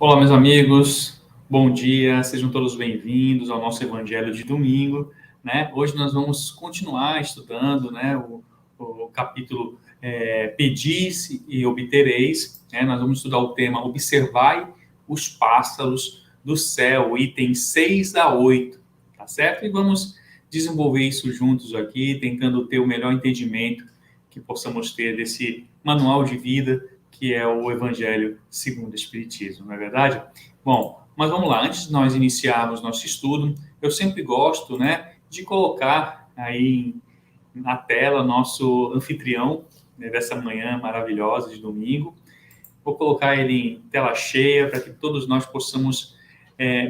Olá, meus amigos, bom dia, sejam todos bem-vindos ao nosso Evangelho de domingo, né? Hoje nós vamos continuar estudando, né, o capítulo Pedis e obtereis, né? Nós vamos estudar o tema Observai os pássaros do céu, itens 6 a 8, tá certo? E vamos desenvolver isso juntos aqui, tentando ter o melhor entendimento que possamos ter desse manual de vida que é o Evangelho segundo o Espiritismo, não é verdade? Bom, mas vamos lá, antes de nós iniciarmos nosso estudo, eu sempre gosto, né, de colocar aí na tela nosso anfitrião, né, dessa manhã maravilhosa de domingo. Vou colocar ele em tela cheia para que todos nós possamos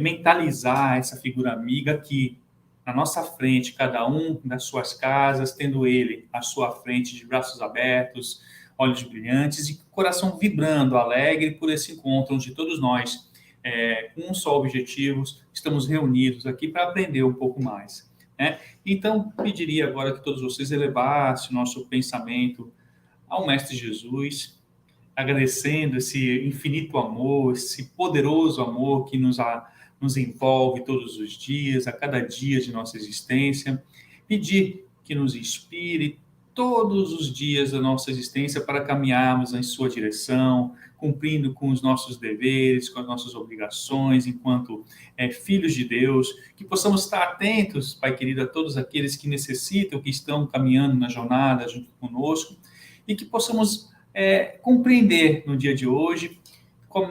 mentalizar essa figura amiga que na nossa frente, cada um das suas casas, tendo ele à sua frente de braços abertos, olhos brilhantes e coração vibrando, alegre por esse encontro onde todos nós, com um só objetivo, estamos reunidos aqui para aprender um pouco mais, né? Então, pediria agora que todos vocês elevassem o nosso pensamento ao Mestre Jesus, agradecendo esse infinito amor, esse poderoso amor que nos envolve todos os dias, a cada dia de nossa existência. Pedir que nos inspire todos os dias da nossa existência para caminharmos em sua direção, cumprindo com os nossos deveres, com as nossas obrigações, enquanto filhos de Deus, que possamos estar atentos, Pai querido, a todos aqueles que necessitam, que estão caminhando na jornada junto conosco, e que possamos compreender no dia de hoje com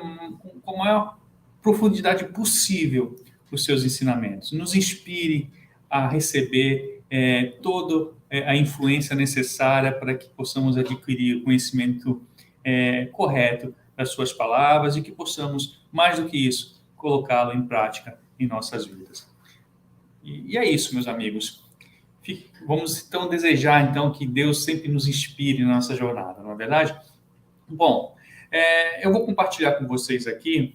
a maior profundidade possível os seus ensinamentos. Nos inspire a receber toda a influência necessária para que possamos adquirir o conhecimento correto das suas palavras e que possamos, mais do que isso, colocá-lo em prática em nossas vidas. E é isso, meus amigos. Vamos então desejar então que Deus sempre nos inspire na nossa jornada, não é verdade? Bom, eu vou compartilhar com vocês aqui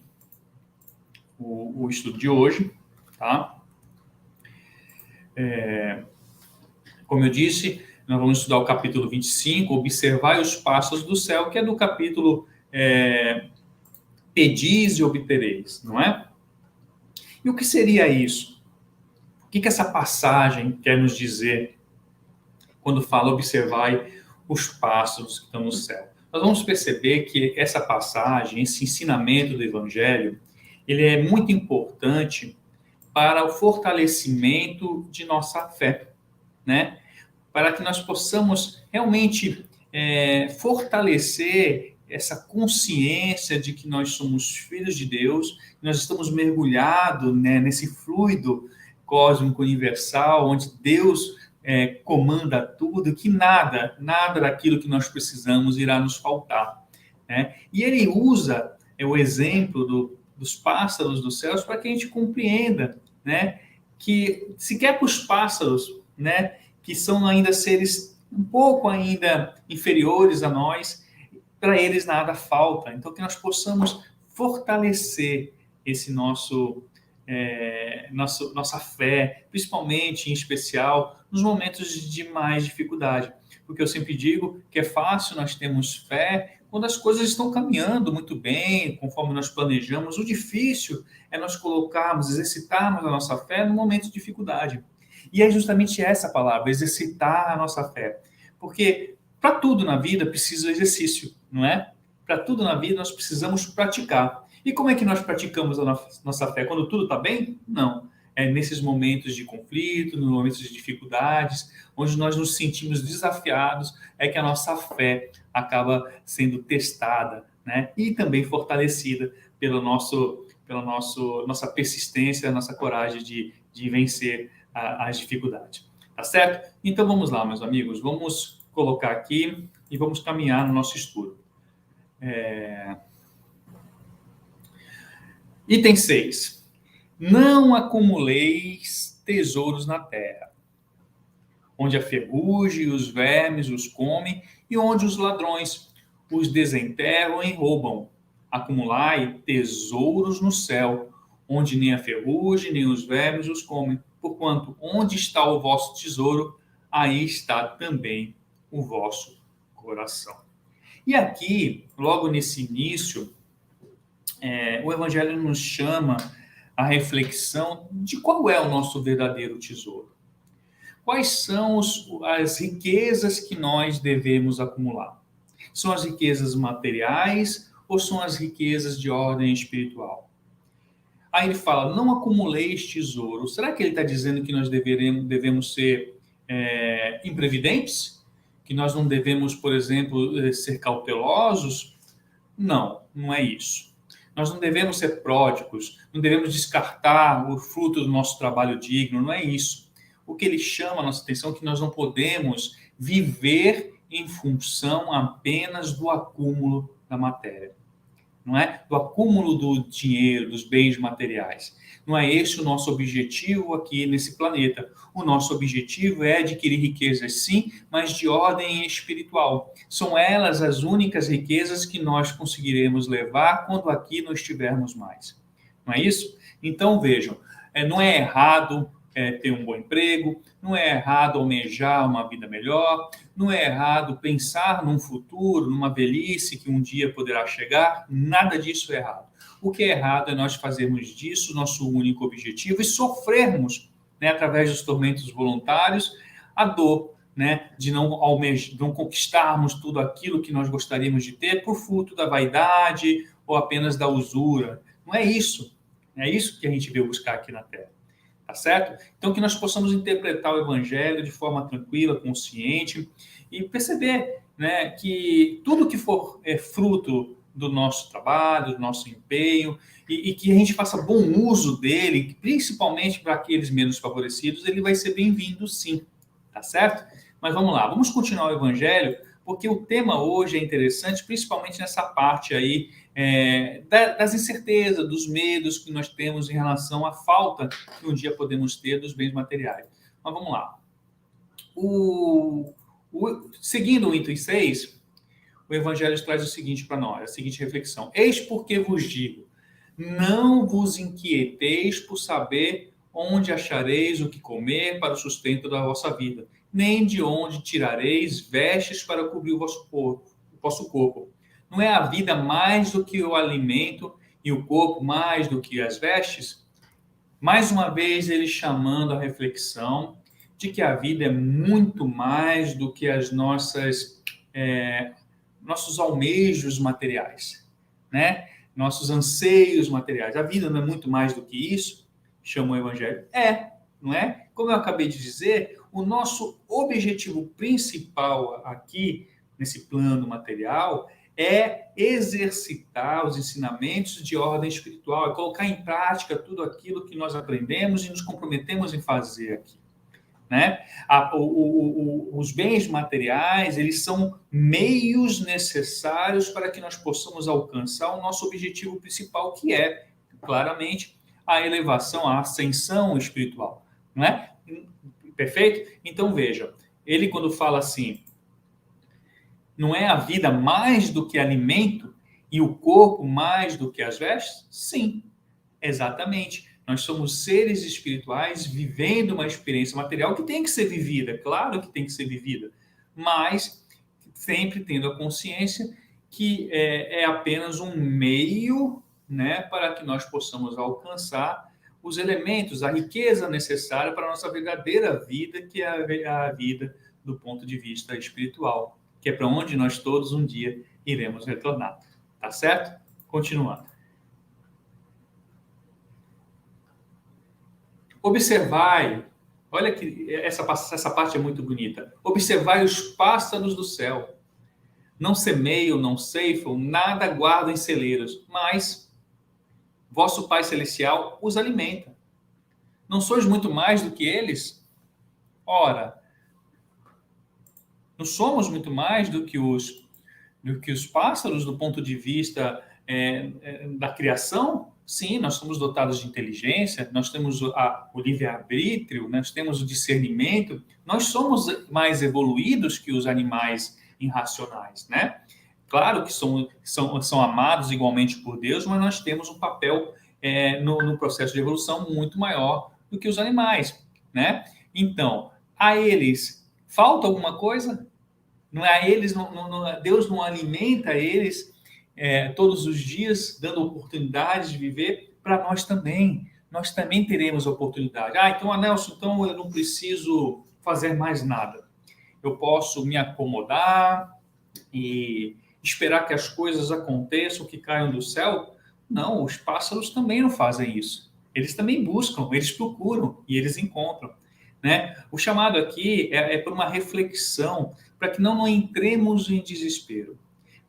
o estudo de hoje, tá? Como eu disse, nós vamos estudar o capítulo 25, Observai os pássaros do céu, que é do capítulo Pedis e obtereis, não é? E o que seria isso? O que essa passagem quer nos dizer quando fala observai os pássaros que estão no céu? Nós vamos perceber que essa passagem, esse ensinamento do Evangelho, ele é muito importante para o fortalecimento de nossa fé, né? Para que nós possamos realmente fortalecer essa consciência de que nós somos filhos de Deus, nós estamos mergulhados, né, nesse fluido cósmico universal, onde Deus comanda tudo, que nada daquilo que nós precisamos irá nos faltar, né? E ele usa o exemplo dos pássaros dos céus para que a gente compreenda, né, que sequer para os pássaros, né, que são ainda seres um pouco ainda inferiores a nós, para eles nada falta. Então, que nós possamos fortalecer esse nossa fé, principalmente, em especial, nos momentos de mais dificuldade. Porque eu sempre digo que é fácil nós termos fé quando as coisas estão caminhando muito bem, conforme nós planejamos. O difícil é nós colocarmos, exercitarmos a nossa fé no momento de dificuldade. E é justamente essa palavra, exercitar a nossa fé. Porque para tudo na vida precisa exercício, não é? Para tudo na vida nós precisamos praticar. E como é que nós praticamos a nossa fé? Quando tudo está bem? Não. É nesses momentos de conflito, nos momentos de dificuldades, onde nós nos sentimos desafiados, é que a nossa fé acaba sendo testada, né? E também fortalecida nossa persistência, nossa coragem de vencer as dificuldades. Tá certo? Então vamos lá, meus amigos, vamos colocar aqui e vamos caminhar no nosso estudo. Item 6. Não acumuleis tesouros na terra, onde a ferrugem e os vermes os comem e onde os ladrões os desenterram e roubam. Acumulai tesouros no céu, onde nem a ferrugem nem os vermes os comem, porquanto onde está o vosso tesouro, aí está também o vosso coração. E aqui, logo nesse início o Evangelho nos chama à reflexão de qual é o nosso verdadeiro tesouro. Quais são as riquezas que nós devemos acumular? São as riquezas materiais ou são as riquezas de ordem espiritual? Aí ele fala, não acumuleis tesouro. Será que ele está dizendo que nós devemos ser imprevidentes? Que nós não devemos, por exemplo, ser cautelosos? Não, não é isso. Nós não devemos ser pródigos, não devemos descartar o fruto do nosso trabalho digno, não é isso. O que ele chama a nossa atenção é que nós não podemos viver em função apenas do acúmulo da matéria, não é? Do acúmulo do dinheiro, dos bens materiais. Não é esse o nosso objetivo aqui nesse planeta. O nosso objetivo é adquirir riquezas, sim, mas de ordem espiritual. São elas as únicas riquezas que nós conseguiremos levar quando aqui não estivermos mais. Não é isso? Então, vejam, não é errado ter um bom emprego, não é errado almejar uma vida melhor, não é errado pensar num futuro, numa velhice que um dia poderá chegar, nada disso é errado. O que é errado é nós fazermos disso nosso único objetivo e sofrermos, né, através dos tormentos voluntários, a dor, né, de não conquistarmos tudo aquilo que nós gostaríamos de ter por fruto da vaidade ou apenas da usura. Não é isso. É isso que a gente veio buscar aqui na Terra. Tá certo? Então, que nós possamos interpretar o Evangelho de forma tranquila, consciente e perceber, né, que tudo que for fruto do nosso trabalho, do nosso empenho e que a gente faça bom uso dele, principalmente para aqueles menos favorecidos, ele vai ser bem-vindo sim, tá certo? Mas vamos lá, vamos continuar o Evangelho, porque o tema hoje é interessante, principalmente nessa parte aí das incertezas, dos medos que nós temos em relação à falta que um dia podemos ter dos bens materiais. Mas vamos lá. Seguindo o item 6, o Evangelho traz o seguinte para nós, a seguinte reflexão. Eis porque vos digo, não vos inquieteis por saber onde achareis o que comer para o sustento da vossa vida, nem de onde tirareis vestes para cobrir o vosso corpo. Não é a vida mais do que o alimento e o corpo mais do que as vestes? Mais uma vez, ele chamando a reflexão de que a vida é muito mais do que as nossos almejos materiais, né? Nossos anseios materiais. A vida não é muito mais do que isso? Chama o Evangelho. Não é? Como eu acabei de dizer, o nosso objetivo principal aqui, nesse plano material, é exercitar os ensinamentos de ordem espiritual, é colocar em prática tudo aquilo que nós aprendemos e nos comprometemos em fazer aqui. Né? Os bens materiais, eles são meios necessários para que nós possamos alcançar o nosso objetivo principal, que é, claramente, a elevação, a ascensão espiritual. Não é? Perfeito? Então, veja, ele quando fala assim, não é a vida mais do que alimento e o corpo mais do que as vestes? Sim, exatamente. Nós somos seres espirituais vivendo uma experiência material que tem que ser vivida, claro que tem que ser vivida, mas sempre tendo a consciência que é apenas um meio, né, para que nós possamos alcançar os elementos, a riqueza necessária para a nossa verdadeira vida, que é a vida do ponto de vista espiritual, que é para onde nós todos um dia iremos retornar. Tá certo? Continuando. Observai, olha que essa parte é muito bonita. Observai os pássaros do céu. Não semeiam, não ceifam, nada guardam em celeiros, mas vosso Pai Celestial os alimenta. Não sois muito mais do que eles? Ora, não somos muito mais do que os pássaros do ponto de vista da criação? Sim, nós somos dotados de inteligência, nós temos o livre-arbítrio, nós temos o discernimento, nós somos mais evoluídos que os animais irracionais, né? Claro que são amados igualmente por Deus, mas nós temos um papel no processo de evolução muito maior do que os animais, né? Então, a eles falta alguma coisa? Não é a eles, Deus não alimenta eles todos os dias, dando oportunidades de viver para nós também. Nós também teremos oportunidade. Então, Nelson, então eu não preciso fazer mais nada. Eu posso me acomodar e esperar que as coisas aconteçam, que caiam do céu? Não, os pássaros também não fazem isso. Eles também buscam, eles procuram e eles encontram, né? O chamado aqui é por uma reflexão, para que não entremos em desespero,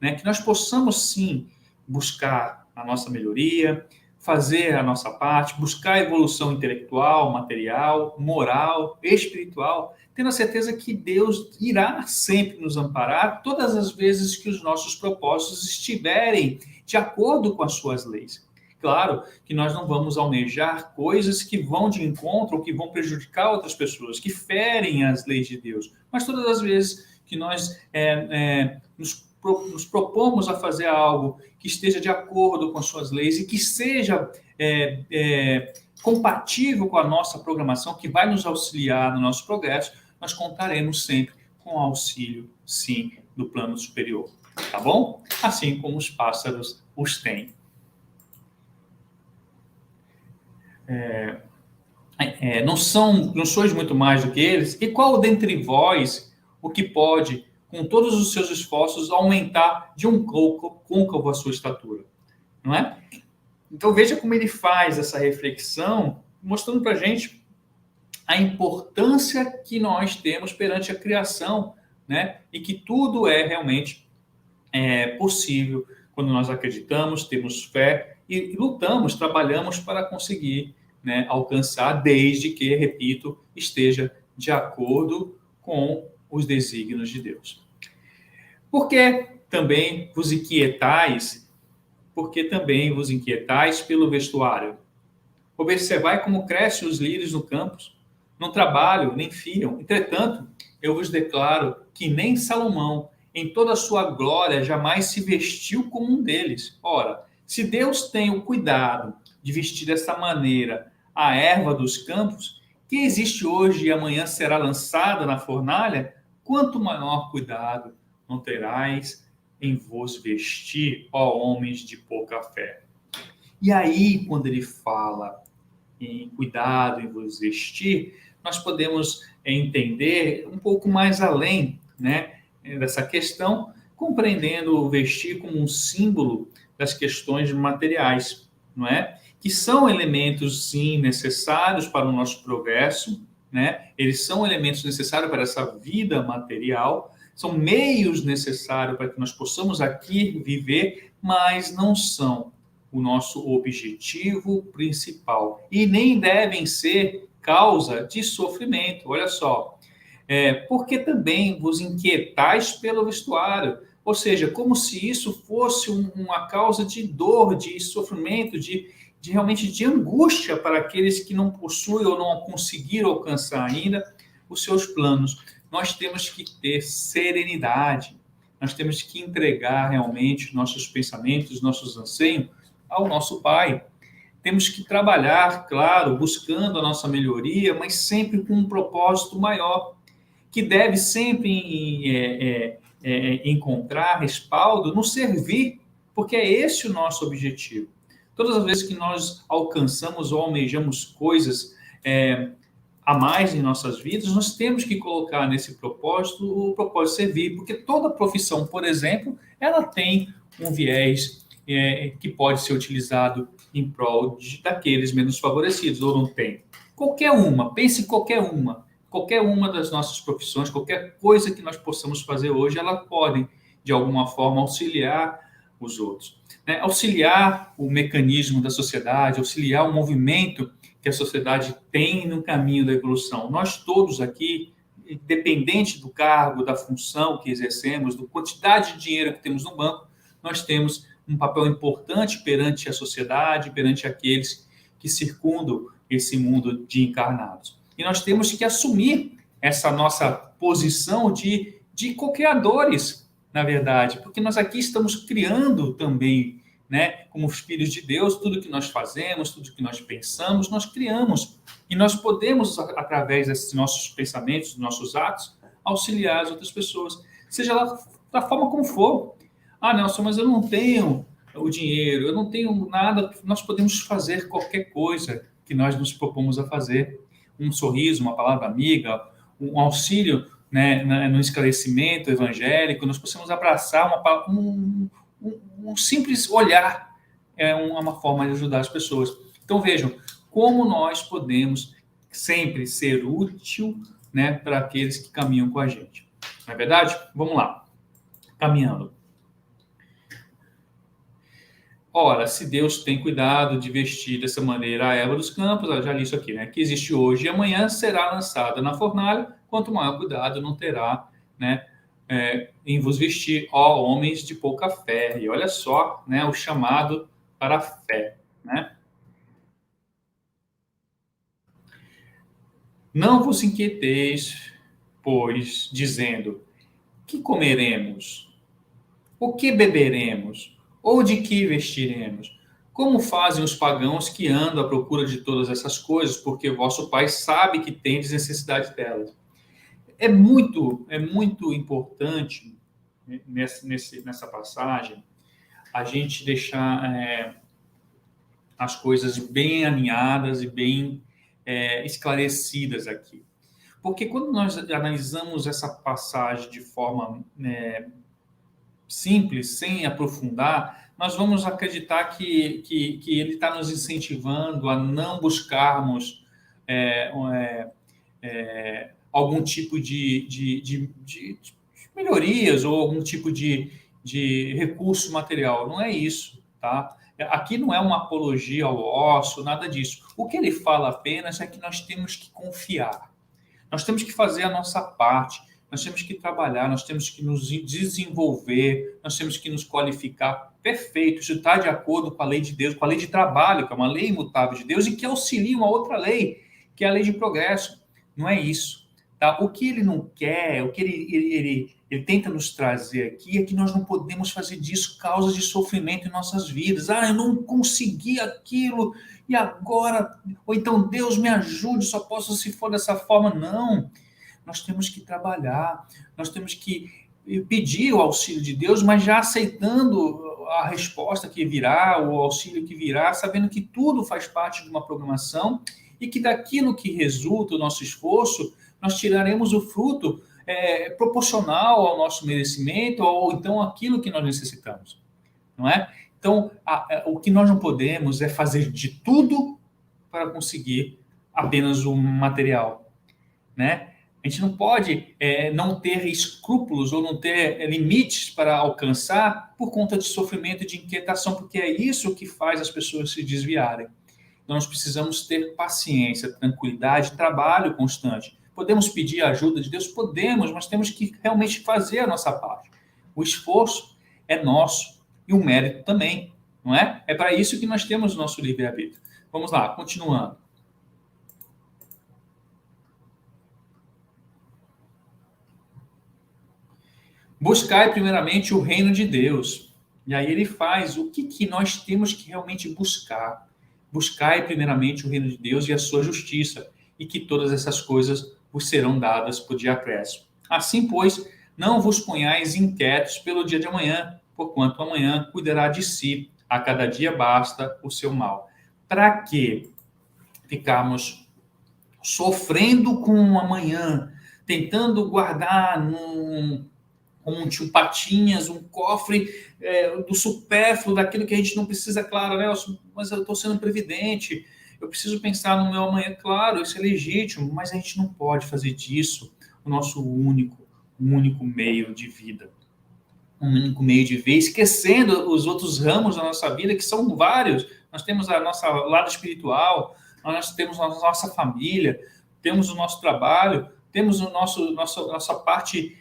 né? Que nós possamos, sim, buscar a nossa melhoria, fazer a nossa parte, buscar a evolução intelectual, material, moral, espiritual, tendo a certeza que Deus irá sempre nos amparar todas as vezes que os nossos propósitos estiverem de acordo com as suas leis. Claro que nós não vamos almejar coisas que vão de encontro ou que vão prejudicar outras pessoas, que ferem as leis de Deus, mas todas as vezes que nós nos propomos a fazer algo que esteja de acordo com as suas leis e que seja compatível com a nossa programação, que vai nos auxiliar no nosso progresso, nós contaremos sempre com o auxílio, sim, do plano superior. Tá bom? Assim como os pássaros os têm. Não sois muito mais do que eles? E qual dentre vós o que pode, com todos os seus esforços, aumentar de um côncavo a sua estatura? Não é? Então veja como ele faz essa reflexão, mostrando para a gente a importância que nós temos perante a criação, né? E que tudo é realmente possível quando nós acreditamos, temos fé e lutamos, trabalhamos para conseguir, né, alcançar, desde que, repito, esteja de acordo com os desígnios de Deus. Porque também vos inquietais pelo vestuário. Observai como crescem os lírios no campo, não trabalham, nem fiam. Entretanto, eu vos declaro que nem Salomão, em toda a sua glória, jamais se vestiu como um deles. Ora, se Deus tem o cuidado de vestir dessa maneira a erva dos campos, que existe hoje e amanhã será lançada na fornalha, quanto maior cuidado não terás em vos vestir, ó homens de pouca fé. E aí, quando ele fala em cuidado em vos vestir, nós podemos entender um pouco mais além, né, dessa questão, compreendendo o vestir como um símbolo das questões materiais, não é? Que são elementos, sim, necessários para o nosso progresso, né? Eles são elementos necessários para essa vida material, são meios necessários para que nós possamos aqui viver, mas não são o nosso objetivo principal e nem devem ser causa de sofrimento. Olha só, porque também vos inquietais pelo vestuário, ou seja, como se isso fosse uma causa de dor, de sofrimento, de realmente de angústia para aqueles que não possuem ou não conseguiram alcançar ainda os seus planos. Nós temos que ter serenidade, nós temos que entregar realmente nossos pensamentos, nossos anseios ao nosso Pai. Temos que trabalhar, claro, buscando a nossa melhoria, mas sempre com um propósito maior, que deve sempre encontrar respaldo no servir, porque é esse o nosso objetivo. Todas as vezes que nós alcançamos ou almejamos coisas a mais em nossas vidas, nós temos que colocar nesse propósito o propósito de servir, porque toda profissão, por exemplo, ela tem um viés que pode ser utilizado em prol daqueles menos favorecidos, ou não tem. Qualquer uma, pense em qualquer uma das nossas profissões, qualquer coisa que nós possamos fazer hoje, ela pode, de alguma forma, auxiliar os outros. Né? Auxiliar o mecanismo da sociedade, auxiliar o movimento que a sociedade tem no caminho da evolução. Nós todos aqui, independente do cargo, da função que exercemos, da quantidade de dinheiro que temos no banco, nós temos um papel importante perante a sociedade, perante aqueles que circundam esse mundo de encarnados. E nós temos que assumir essa nossa posição de co-criadores, na verdade, porque nós aqui estamos criando também, né, como filhos de Deus, tudo que nós fazemos, tudo que nós pensamos, nós criamos. E nós podemos, através desses nossos pensamentos, dos nossos atos, auxiliar as outras pessoas, seja lá da forma como for. Ah, Nelson, mas eu não tenho o dinheiro, eu não tenho nada. Nós podemos fazer qualquer coisa que nós nos propomos a fazer. Um sorriso, uma palavra amiga, um auxílio, né, no esclarecimento evangélico. Nós possamos abraçar um simples olhar, uma forma de ajudar as pessoas. Então, vejam, como nós podemos sempre ser útil, né, para aqueles que caminham com a gente. Não é verdade? Vamos lá, caminhando. Ora, se Deus tem cuidado de vestir dessa maneira a erva dos campos, eu já li isso aqui, né? Que existe hoje e amanhã será lançada na fornalha, quanto maior cuidado não terá, né? Em vos vestir, ó homens de pouca fé. E olha só, né? O chamado para a fé, né? Não vos inquieteis, pois, dizendo: que comeremos? O que beberemos? Ou de que vestiremos? Como fazem os pagãos que andam à procura de todas essas coisas, porque vosso Pai sabe que tendes necessidade delas. É muito importante nessa passagem a gente deixar as coisas bem alinhadas e bem esclarecidas aqui. Porque quando nós analisamos essa passagem de forma simples, sem aprofundar, nós vamos acreditar que ele está nos incentivando a não buscarmos é, algum tipo de melhorias ou algum tipo de recurso material. Não é isso, tá? Aqui não é uma apologia ao ócio, nada disso. O que ele fala apenas é que nós temos que confiar. Nós temos que fazer a nossa parte, nós temos que trabalhar, nós temos que nos desenvolver, nós temos que nos qualificar. Perfeito, isso está de acordo com a lei de Deus, com a lei de trabalho, que é uma lei imutável de Deus e que auxilia uma outra lei, que é a lei de progresso. Não é isso. Tá? O que ele não quer, o que ele tenta nos trazer aqui é que nós não podemos fazer disso causa de sofrimento em nossas vidas. Ah, eu não consegui aquilo, e agora, ou então Deus me ajude, só posso se for dessa forma. Não, nós temos que trabalhar, nós temos que pedir o auxílio de Deus, mas já aceitando a resposta que virá, o auxílio que virá, sabendo que tudo faz parte de uma programação e que daquilo que resulta o nosso esforço, nós tiraremos o fruto proporcional ao nosso merecimento ou então aquilo que nós necessitamos, não é? Então, o que nós não podemos é fazer de tudo para conseguir apenas o material, né? A gente não pode não ter escrúpulos ou não ter limites para alcançar por conta de sofrimento e de inquietação, porque é isso que faz as pessoas se desviarem. Então, nós precisamos ter paciência, tranquilidade, trabalho constante. Podemos pedir a ajuda de Deus? Podemos, mas temos que realmente fazer a nossa parte. O esforço é nosso e o mérito também, não é? É para isso que nós temos o nosso livre-arbítrio. Vamos lá, continuando. Buscai primeiramente o reino de Deus. E aí ele faz o que nós temos que realmente buscar. Buscai primeiramente o reino de Deus e a sua justiça, e que todas essas coisas vos serão dadas por de acréscimo. Assim, pois, não vos ponhais inquietos pelo dia de amanhã, porquanto amanhã cuidará de si, a cada dia basta o seu mal. Para que ficarmos sofrendo com o amanhã, tentando guardar como um tio Patinhas, um cofre do supérfluo, daquilo que a gente não precisa, claro, né? Mas eu estou sendo previdente, eu preciso pensar no meu amanhã, claro, isso é legítimo, mas a gente não pode fazer disso o nosso único meio de vida. Um único meio de ver, esquecendo os outros ramos da nossa vida, que são vários. Nós temos a nossa lado espiritual, nós temos a nossa família, temos o nosso trabalho, temos nossa parte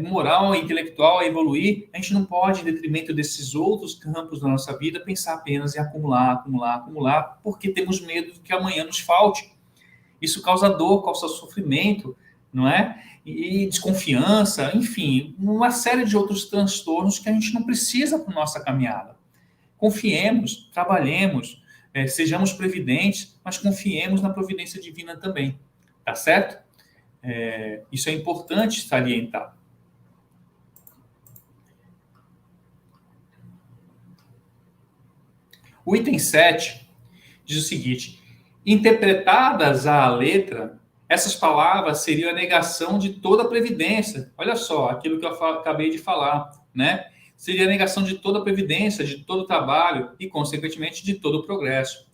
moral e intelectual a evoluir. A gente não pode, em detrimento desses outros campos da nossa vida, pensar apenas em acumular, acumular, acumular, porque temos medo de que amanhã nos falte. Isso causa dor, causa sofrimento, não é? E desconfiança, enfim, uma série de outros transtornos que a gente não precisa para a nossa caminhada. Confiemos, trabalhemos, sejamos previdentes, mas confiemos na providência divina também, tá certo? Isso é importante salientar. O item 7 diz o seguinte: interpretadas à letra, essas palavras seriam a negação de toda a previdência. Olha só, aquilo que eu acabei de falar, né? Seria a negação de toda a previdência, de todo o trabalho e, consequentemente, de todo o progresso.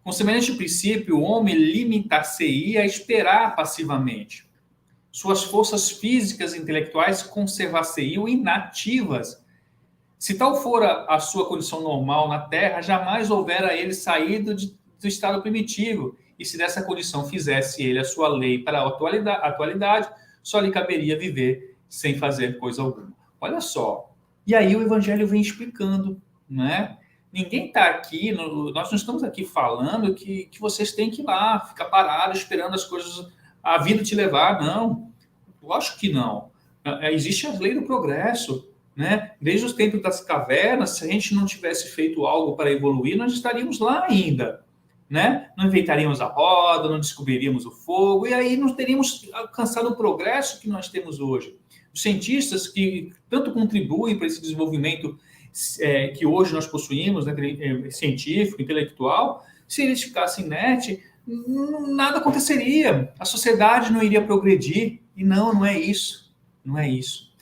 Com semelhante princípio, o homem limitar-se-ia a esperar passivamente. Suas forças físicas e intelectuais conservar-se-iam inativas. Se tal fora a sua condição normal na Terra, jamais houvera ele saído do estado primitivo. E se dessa condição fizesse ele a sua lei para a atualidade, só lhe caberia viver sem fazer coisa alguma. Olha só. E aí o Evangelho vem explicando, né? Ninguém está aqui, nós não estamos aqui falando que vocês têm que ir lá, ficar parado esperando as coisas, a vida te levar. Não, lógico que não. Existe a lei do progresso, né? Desde os tempos das cavernas, se a gente não tivesse feito algo para evoluir, nós estaríamos lá ainda, né? Não inventaríamos a roda, não descobriríamos o fogo, e aí não teríamos alcançado o progresso que nós temos hoje. Os cientistas que tanto contribuem para esse desenvolvimento que hoje nós possuímos, né, científico, intelectual, se eles ficassem inertes, nada aconteceria, a sociedade não iria progredir, e não é isso, não é isso.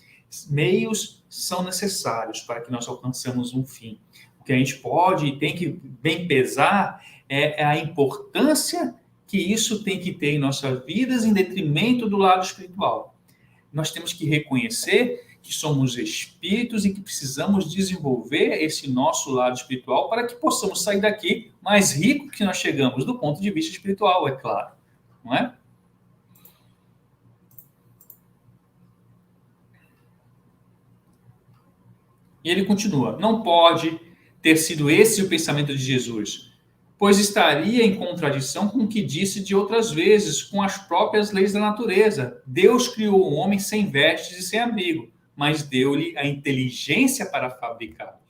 Meios são necessários para que nós alcançamos um fim. O que a gente pode e tem que bem pesar é a importância que isso tem que ter em nossas vidas em detrimento do lado espiritual. Nós temos que reconhecer que somos espíritos e que precisamos desenvolver esse nosso lado espiritual para que possamos sair daqui mais rico que nós chegamos do ponto de vista espiritual, é claro, não é? E ele continua: não pode ter sido esse o pensamento de Jesus, pois estaria em contradição com o que disse de outras vezes, com as próprias leis da natureza. Deus criou o homem sem vestes e sem abrigo, mas deu-lhe a inteligência para fabricá-los.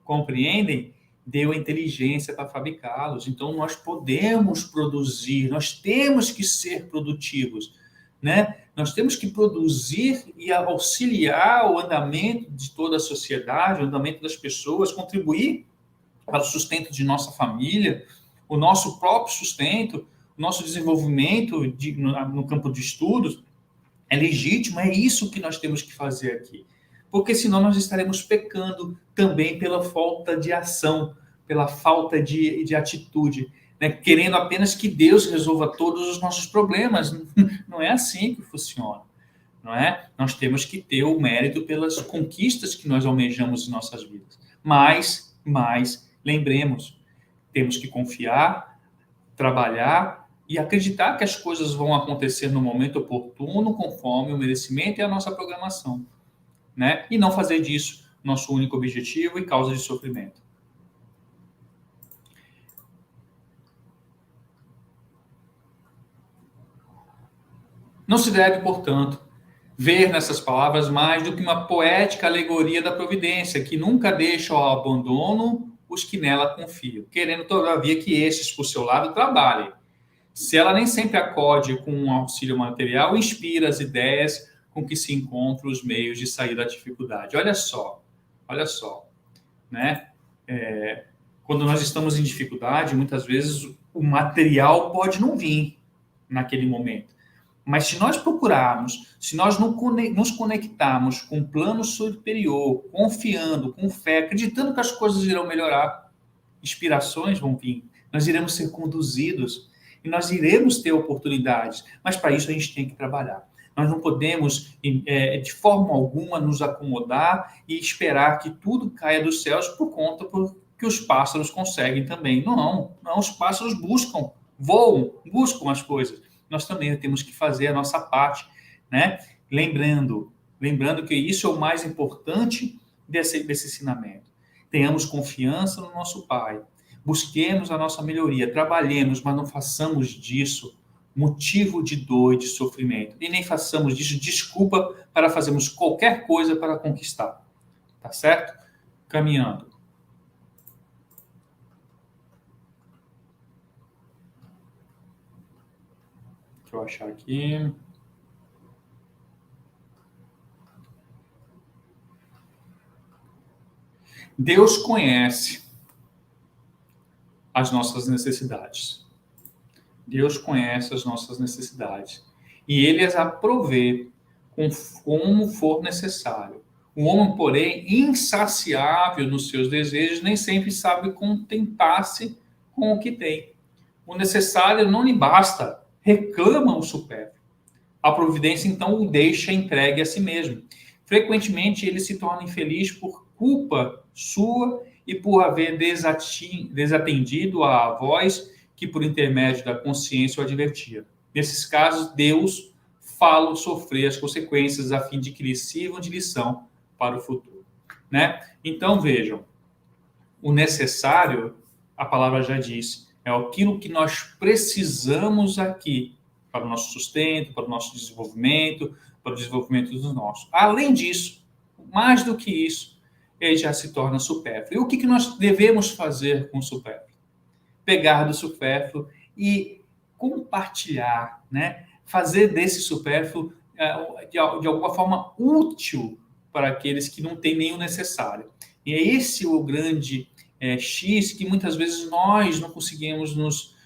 Compreendem? Deu a inteligência para fabricá-los. Então, nós podemos produzir, nós temos que ser produtivos, né? Nós temos que produzir e auxiliar o andamento de toda a sociedade, o andamento das pessoas, contribuir para o sustento de nossa família, o nosso próprio sustento, o nosso desenvolvimento no campo de estudos. É legítimo, é isso que nós temos que fazer aqui. Porque senão nós estaremos pecando também pela falta de ação, pela falta de atitude, né? Querendo apenas que Deus resolva todos os nossos problemas. Não é assim que funciona, não é? Nós temos que ter o mérito pelas conquistas que nós almejamos em nossas vidas. Mas lembremos, temos que confiar, trabalhar e acreditar que as coisas vão acontecer no momento oportuno, conforme o merecimento e a nossa programação, né? E não fazer disso nosso único objetivo e causa de sofrimento. Não se deve, portanto, ver nessas palavras mais do que uma poética alegoria da providência, que nunca deixa ao abandono os que nela confiam, querendo, todavia, que estes, por seu lado, trabalhem. Se ela nem sempre acode com um auxílio material, inspira as ideias com que se encontram os meios de sair da dificuldade. Olha só, né? Quando nós estamos em dificuldade, muitas vezes o material pode não vir naquele momento. Mas se nós procurarmos, se nós nos conectarmos com um plano superior, confiando, com fé, acreditando que as coisas irão melhorar, inspirações vão vir, nós iremos ser conduzidos e nós iremos ter oportunidades, mas para isso a gente tem que trabalhar. Nós não podemos, de forma alguma, nos acomodar e esperar que tudo caia dos céus por conta que os pássaros conseguem também. Não, os pássaros voam, buscam as coisas. Nós também temos que fazer a nossa parte, né? Lembrando que isso é o mais importante desse ensinamento. Tenhamos confiança no nosso Pai, busquemos a nossa melhoria, trabalhemos, mas não façamos disso motivo de dor e de sofrimento. E nem façamos disso desculpa para fazermos qualquer coisa para conquistar. Tá certo? Caminhando. Deixa eu achar aqui. Deus conhece as nossas necessidades. Deus conhece as nossas necessidades e Ele as provê como for necessário. O homem, porém, insaciável nos seus desejos, nem sempre sabe contentar-se com o que tem. O necessário não lhe basta, reclama o supérfluo. A providência, então, o deixa entregue a si mesmo. Frequentemente, ele se torna infeliz por culpa sua e por haver desatendido à voz que, por intermédio da consciência, o advertia. Nesses casos, Deus fala sofrer as consequências a fim de que lhes sirvam de lição para o futuro. Né? Então, vejam, o necessário, a palavra já disse, é aquilo que nós precisamos aqui para o nosso sustento, para o nosso desenvolvimento, para o desenvolvimento dos nossos. Além disso, mais do que isso, ele já se torna supérfluo. E o que nós devemos fazer com o supérfluo? Pegar do supérfluo e compartilhar, né? Fazer desse supérfluo de alguma forma útil para aqueles que não têm nem o necessário. E é esse o grande X que muitas vezes nós não conseguimos nos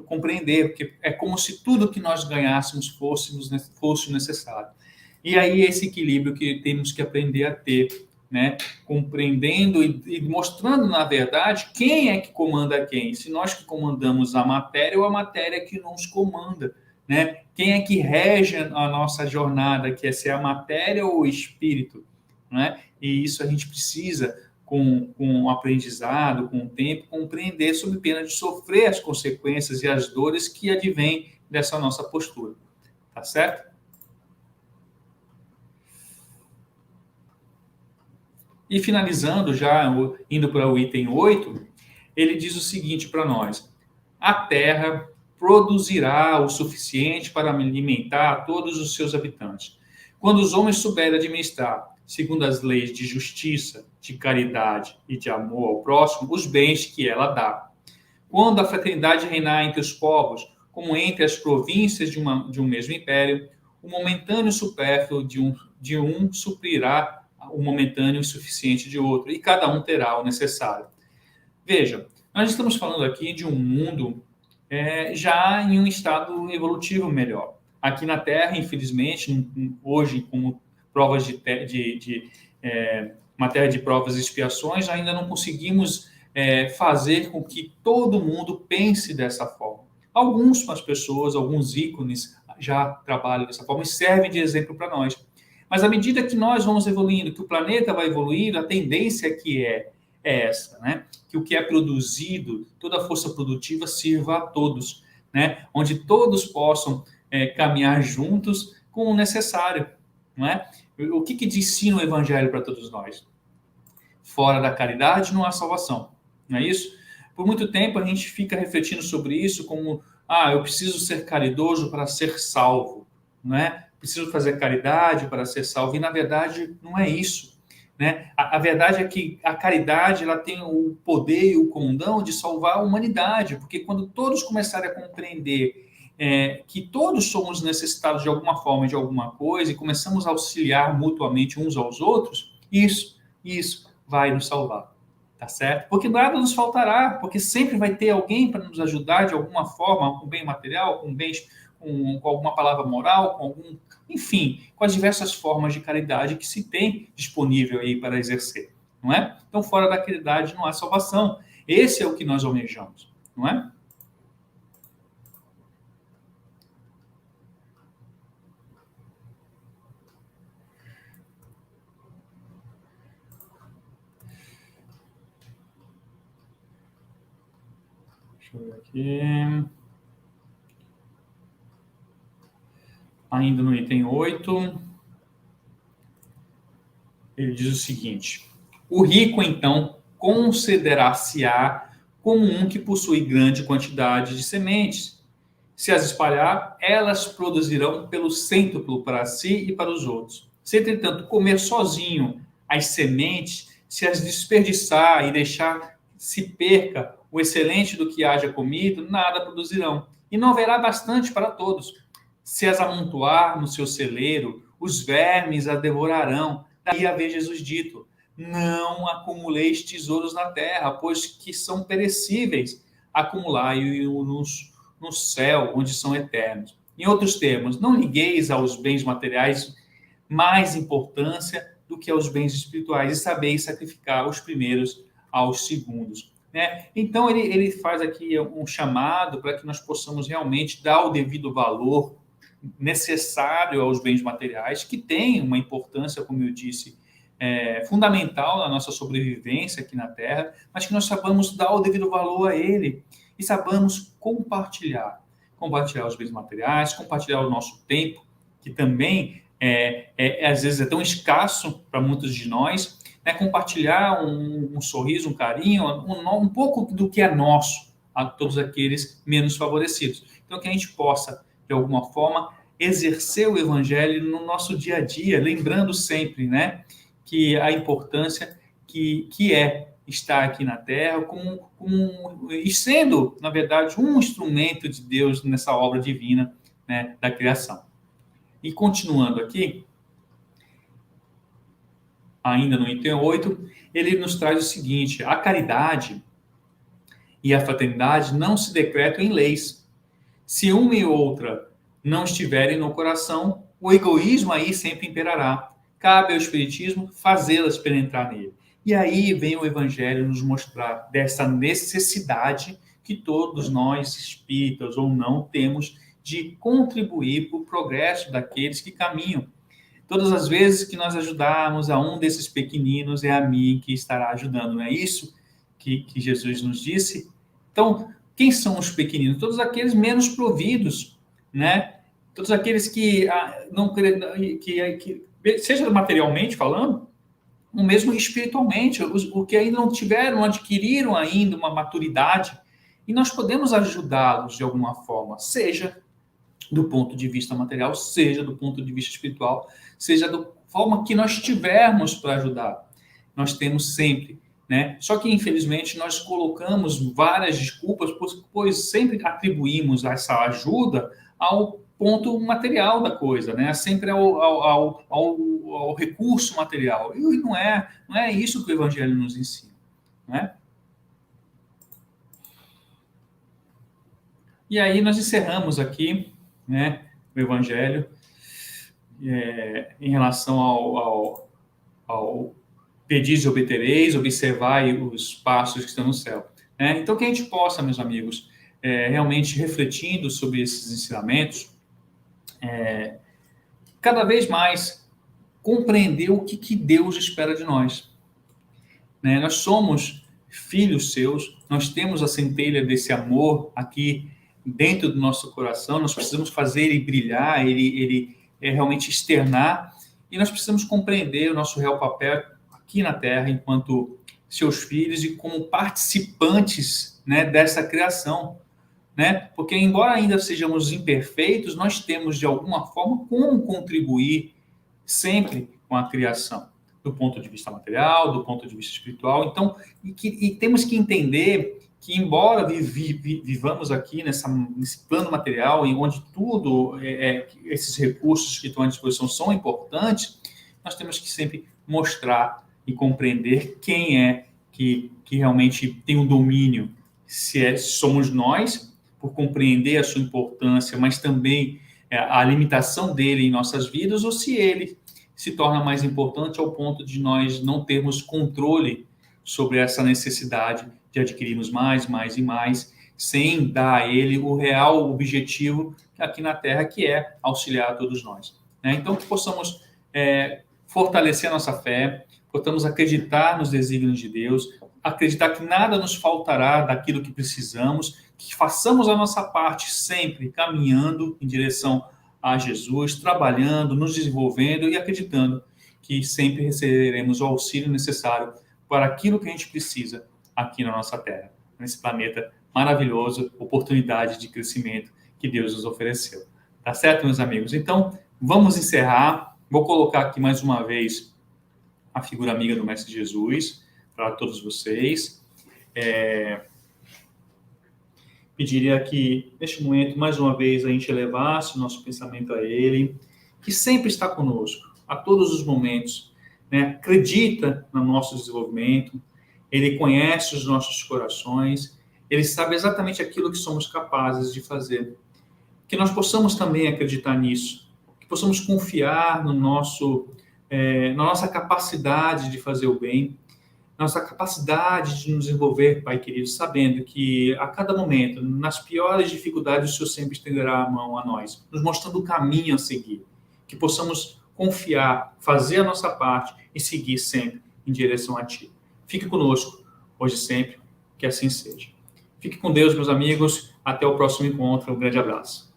compreender, porque é como se tudo que nós ganhássemos fosse necessário. E aí esse equilíbrio que temos que aprender a ter, né? Compreendendo e mostrando, na verdade, quem é que comanda quem. Se nós que comandamos a matéria ou a matéria que nos comanda, né? Quem é que rege a nossa jornada, que é ser a matéria ou o espírito, né? E isso a gente precisa, com o aprendizado, com o tempo, compreender sob pena de sofrer as consequências e as dores que advêm dessa nossa postura. Tá certo? E finalizando, já indo para o item 8, ele diz o seguinte para nós: a terra produzirá o suficiente para alimentar todos os seus habitantes. Quando os homens souberem administrar, segundo as leis de justiça, de caridade e de amor ao próximo, os bens que ela dá. Quando a fraternidade reinar entre os povos, como entre as províncias de um mesmo império, o momentâneo supérfluo de um suprirá o momentâneo insuficiente de outro, e cada um terá o necessário. Veja, nós estamos falando aqui de um mundo já em um estado evolutivo melhor. Aqui na Terra, infelizmente, hoje, como provas matéria de provas e expiações, ainda não conseguimos fazer com que todo mundo pense dessa forma. Algumas pessoas, alguns ícones já trabalham dessa forma e servem de exemplo para nós. Mas à medida que nós vamos evoluindo, que o planeta vai evoluindo, a tendência que é essa, né? Que o que é produzido, toda a força produtiva sirva a todos, né? Onde todos possam caminhar juntos com o necessário, não é? O que ensina o Evangelho para todos nós? Fora da caridade não há salvação, não é isso? Por muito tempo a gente fica refletindo sobre isso como, eu preciso ser caridoso para ser salvo, não é? Preciso fazer caridade para ser salvo, e na verdade não é isso, né? A verdade é que a caridade ela tem o poder e o condão de salvar a humanidade, porque quando todos começarem a compreender que todos somos necessitados de alguma forma, de alguma coisa, e começamos a auxiliar mutuamente uns aos outros, isso vai nos salvar, tá certo? Porque nada nos faltará, porque sempre vai ter alguém para nos ajudar de alguma forma, com bem material, com bens, com alguma palavra moral, enfim, com as diversas formas de caridade que se tem disponível aí para exercer, não é? Então, fora da caridade não há salvação. Esse é o que nós almejamos, não é? Deixa eu ver aqui. Ainda no item 8, ele diz o seguinte: o rico, então, considerar-se-á como um que possui grande quantidade de sementes. Se as espalhar, elas produzirão pelo cêntuplo para si e para os outros. Se, entretanto, comer sozinho as sementes, se as desperdiçar e deixar se perca o excelente do que haja comido, nada produzirão. E não haverá bastante para todos. Se as amontoar no seu celeiro, os vermes a devorarão. Daí haver Jesus dito: não acumuleis tesouros na terra, pois que são perecíveis, acumulai-os no céu, onde são eternos. Em outros termos, não ligueis aos bens materiais mais importância do que aos bens espirituais, e sabeis sacrificar os primeiros aos segundos. Né? Então, ele faz aqui um chamado para que nós possamos realmente dar o devido valor necessário aos bens materiais, que têm uma importância, como eu disse, fundamental na nossa sobrevivência aqui na Terra, mas que nós sabamos dar o devido valor a ele e sabamos compartilhar os bens materiais, compartilhar o nosso tempo, que também às vezes é tão escasso para muitos de nós, né? Compartilhar um sorriso, um carinho, um pouco do que é nosso a todos aqueles menos favorecidos. Então, que a gente possa, de alguma forma, exercer o evangelho no nosso dia a dia, lembrando sempre, né, que a importância que é estar aqui na Terra e sendo, na verdade, um instrumento de Deus nessa obra divina, né, da criação. E continuando aqui, ainda no item 8, ele nos traz o seguinte: a caridade e a fraternidade não se decretam em leis. Se uma e outra não estiverem no coração, o egoísmo aí sempre imperará. Cabe ao Espiritismo fazê-las penetrar nele. E aí vem o Evangelho nos mostrar dessa necessidade que todos nós, espíritas ou não, temos de contribuir para o progresso daqueles que caminham. Todas as vezes que nós ajudarmos a um desses pequeninos, é a mim que estará ajudando. Não é isso que Jesus nos disse? Então, quem são os pequeninos? Todos aqueles menos providos, né? Todos aqueles que não que seja materialmente falando, ou mesmo espiritualmente, os que ainda não tiveram, não adquiriram ainda uma maturidade, e nós podemos ajudá-los de alguma forma, seja do ponto de vista material, seja do ponto de vista espiritual, seja da forma que nós tivermos para ajudar. Nós temos sempre, né? Só que, infelizmente, nós colocamos várias desculpas, pois sempre atribuímos essa ajuda ao ponto material da coisa, né? Sempre ao recurso material. E não é isso que o Evangelho nos ensina, né? E aí nós encerramos aqui, né, o Evangelho em relação ao pedis e obtereis, observai os passos que estão no céu. Né? Então, que a gente possa, meus amigos, realmente refletindo sobre esses ensinamentos, cada vez mais compreender o que Deus espera de nós. Né? Nós somos filhos seus, nós temos a centelha desse amor aqui dentro do nosso coração, nós precisamos fazer ele brilhar, ele realmente externar, e nós precisamos compreender o nosso real papel aqui na Terra enquanto seus filhos e como participantes, né, dessa criação. Né? Porque, embora ainda sejamos imperfeitos, nós temos, de alguma forma, como contribuir sempre com a criação, do ponto de vista material, do ponto de vista espiritual. Então, e temos que entender que, embora vivamos aqui nesse plano material, em onde tudo, esses recursos que estão à disposição são importantes, nós temos que sempre mostrar e compreender quem é que realmente tem o domínio. Se somos nós, por compreender a sua importância, mas também a limitação dele em nossas vidas, ou se ele se torna mais importante ao ponto de nós não termos controle sobre essa necessidade de adquirirmos mais e mais, sem dar a ele o real objetivo aqui na Terra, que é auxiliar a todos nós. Né? Então, que possamos fortalecer a nossa fé, possamos acreditar nos desígnios de Deus, acreditar que nada nos faltará daquilo que precisamos, que façamos a nossa parte sempre caminhando em direção a Jesus, trabalhando, nos desenvolvendo e acreditando que sempre receberemos o auxílio necessário para aquilo que a gente precisa aqui na nossa Terra, nesse planeta maravilhoso, oportunidade de crescimento que Deus nos ofereceu. Tá certo, meus amigos? Então, vamos encerrar. Vou colocar aqui mais uma vez a figura amiga do Mestre Jesus para todos vocês. Pediria que, neste momento, mais uma vez, a gente elevasse o nosso pensamento a Ele, que sempre está conosco, a todos os momentos, né, acredita no nosso desenvolvimento, Ele conhece os nossos corações, Ele sabe exatamente aquilo que somos capazes de fazer. Que nós possamos também acreditar nisso, que possamos confiar no na nossa capacidade de fazer o bem, nossa capacidade de nos envolver, Pai querido, sabendo que a cada momento, nas piores dificuldades, o Senhor sempre estenderá a mão a nós, nos mostrando o caminho a seguir. Que possamos confiar, fazer a nossa parte e seguir sempre em direção a Ti. Fique conosco, hoje e sempre, que assim seja. Fique com Deus, meus amigos. Até o próximo encontro. Um grande abraço.